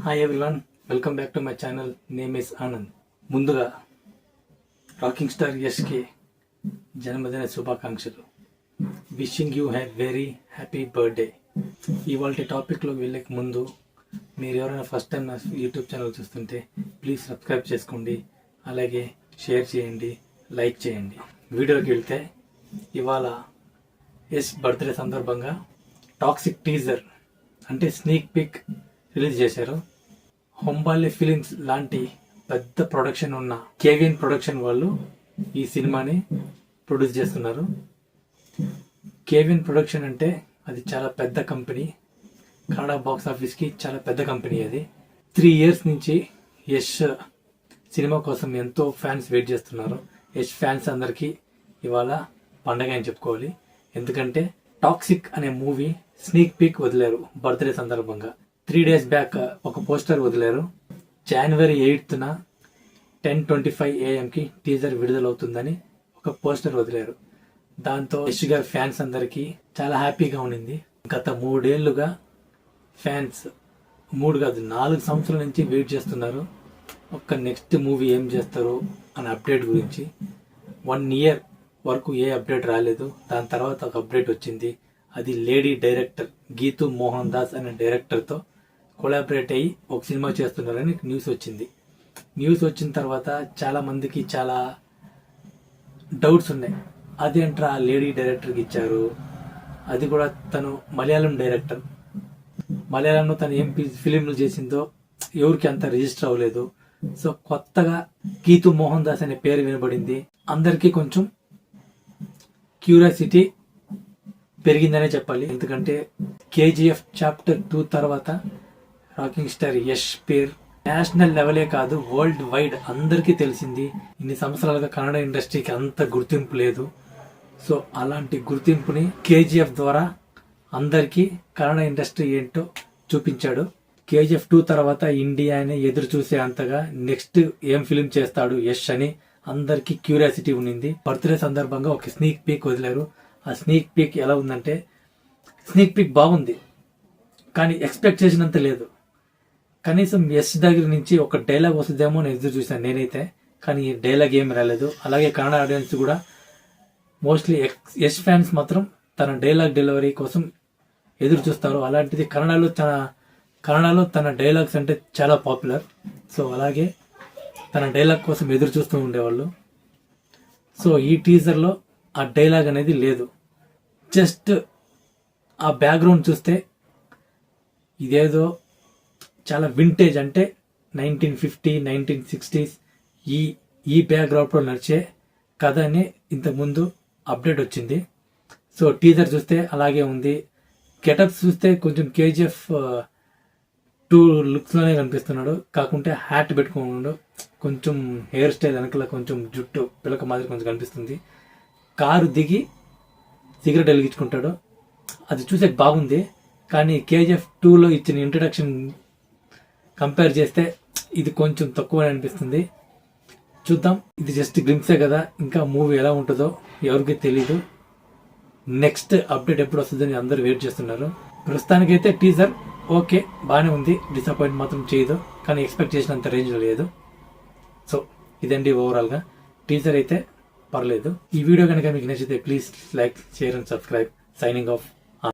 Hi everyone, welcome back to my channel. Name is Anand. ముందుగా rocking star యష్కి జన్మదిన శుభాకాంక్షలు. Wishing you have very happy birthday. ఇవాళ టాపిక్లోకి వెళ్ళే ముందు మీరు ఎవరైనా ఫస్ట్ టైం నా యూట్యూబ్ ఛానల్ చూస్తుంటే ప్లీజ్ సబ్స్క్రైబ్ చేసుకోండి, అలాగే షేర్ చేయండి, లైక్ చేయండి. వీడియోకి వెళ్తే ఇవాళ యష్ బర్త్డే సందర్భంగా టాక్సిక్ టీజర్ అంటే స్నీక్ పిక్ రిలీజ్ చేశారు. హొంబాలే ఫిలిమ్స్ లాంటి పెద్ద ప్రొడక్షన్ ఉన్న కేవియన్ ప్రొడక్షన్ వాళ్ళు ఈ సినిమాని ప్రొడ్యూస్ చేస్తున్నారు. కేవియన్ ప్రొడక్షన్ అంటే అది చాలా పెద్ద కంపెనీ, కన్నడ బాక్స్ ఆఫీస్కి చాలా పెద్ద కంపెనీ. అది 3 years నుంచి యష్ సినిమా కోసం ఎంతో ఫ్యాన్స్ వెయిట్ చేస్తున్నారు. యష్ ఫ్యాన్స్ అందరికీ ఇవాళ పండగ అని చెప్పుకోవాలి. ఎందుకంటే టాక్సిక్ అనే మూవీ స్నీక్ పీక్ వదిలేరు బర్త్డే సందర్భంగా. 3 days బ్యాక్ ఒక పోస్టర్ వదిలేరు. January 8th 10:25 AM టీజర్ విడుదలవుతుందని ఒక పోస్టర్ వదిలేరు. దాంతో యష్ గారి ఫ్యాన్స్ అందరికీ చాలా హ్యాపీగా ఉండింది. గత 3 ఏళ్లుగా ఫ్యాన్స్ 3 కాదు 4 సంవత్సరాల నుంచి వెయిట్ చేస్తున్నారు. ఒక నెక్స్ట్ మూవీ ఏం చేస్తారు అనే అప్డేట్ గురించి. 1 year వరకు ఏ అప్డేట్ రాలేదు. దాని తర్వాత ఒక అప్డేట్ వచ్చింది. అది లేడీ డైరెక్టర్ గీతూ మోహన్ దాస్ అనే డైరెక్టర్తో కొలాబరేట్ అయ్యి ఒక సినిమా చేస్తున్నారని న్యూస్ వచ్చింది. న్యూస్ వచ్చిన తర్వాత చాలా మందికి చాలా డౌట్స్ ఉన్నాయి. అదేంట్రా లేడీ డైరెక్టర్కి ఇచ్చారు, అది కూడా తను మలయాళం డైరెక్టర్, మలయాళంలో తను ఏం ఫిలింలు చేసిందో ఎవరికి అంత రిజిస్టర్ అవ్వలేదు. సో కొత్తగా గీతూ మోహన్ దాస్ అనే పేరు వినబడింది. అందరికీ కొంచెం క్యూరియాసిటీ పెరిగిందనే చెప్పాలి. ఎందుకంటే KGF Chapter 2 తర్వాత రాకింగ్ స్టార్ యష్ పేరు నేషనల్ లెవెలే కాదు వరల్డ్ వైడ్ అందరికీ తెలిసింది. ఇన్ని సంవత్సరాలుగా కన్నడ ఇండస్ట్రీకి అంత గుర్తింపు లేదు. సో అలాంటి గుర్తింపుని KGF ద్వారా అందరికీ కన్నడ ఇండస్ట్రీ ఏంటో చూపించాడు. KGF 2 తర్వాత ఇండియాని ఎదురు చూసే అంతగా నెక్స్ట్ ఏం ఫిలిం చేస్తాడు యష్ అని అందరికీ క్యూరియాసిటీ ఉండింది. బర్త్డే సందర్భంగా ఒక స్నీక్ పీక్ వదిలారు. ఆ స్నీక్ పీక్ ఎలా ఉందంటే, స్నీక్ పీక్ బాగుంది కానీ ఎక్స్పెక్ట్ చేసినంత లేదు. కనీసం యష్ దగ్గర నుంచి ఒక డైలాగ్ వస్తుందేమో నేను ఎదురు చూశాను నేనైతే, కానీ ఈ డైలాగ్ ఏం రాలేదు. అలాగే కన్నడ ఆడియన్స్ కూడా మోస్ట్లీ యష్ ఫ్యాన్స్ మాత్రం తన డైలాగ్ డెలివరీ కోసం ఎదురు చూస్తారు. అలాంటిది కన్నడలో తన డైలాగ్స్ అంటే చాలా పాపులర్. సో అలాగే తన డైలాగ్ కోసం ఎదురు చూస్తూ ఉండేవాళ్ళు. సో ఈ టీజర్లో ఆ డైలాగ్ అనేది లేదు. జస్ట్ ఆ బ్యాక్గ్రౌండ్ చూస్తే ఇదేదో చాలా వింటేజ్, అంటే 1950, 1960s ఈ బ్యాక్గ్రౌండ్లో నడిచే కథ అని ఇంతకుముందు అప్డేట్ వచ్చింది. సో టీజర్ చూస్తే అలాగే ఉంది. గెటప్స్ చూస్తే కొంచెం KGF 2 లుక్స్లోనే కనిపిస్తున్నాడు. కాకుంటే హ్యాట్ పెట్టుకున్నాడు, కొంచెం హెయిర్ స్టైల్ వెనకల కొంచెం జుట్టు పిలక మాదిరి కొంచెం కనిపిస్తుంది. కారు దిగి సిగరెట్ వెలిగించుకుంటాడు. అది చూసే బాగుంది. కానీ KGF 2లో ఇచ్చిన ఇంట్రడక్షన్ కంపేర్ చేస్తే ఇది కొంచెం తక్కువ అనిపిస్తుంది. చూద్దాం, ఇది జస్ట్ గ్లింప్సే కదా, ఇంకా మూవీ ఎలా ఉంటుందో ఎవరికి తెలీదు. నెక్స్ట్ అప్డేట్ ఎప్పుడు వస్తుందని అందరూ వెయిట్ చేస్తున్నారు. ప్రస్తుతానికైతే టీజర్ ఓకే బాగానే ఉంది, డిసప్పాయింట్ మాత్రం చేయదు, కానీ ఎక్స్పెక్ట్ చేసినంత రేంజ్లో లేదు. సో ఇదండి ఓవరాల్గా టీజర్ అయితే పర్లేదు. ఈ వీడియో కనుక మీకు నచ్చితే please like, share and subscribe. Signing off.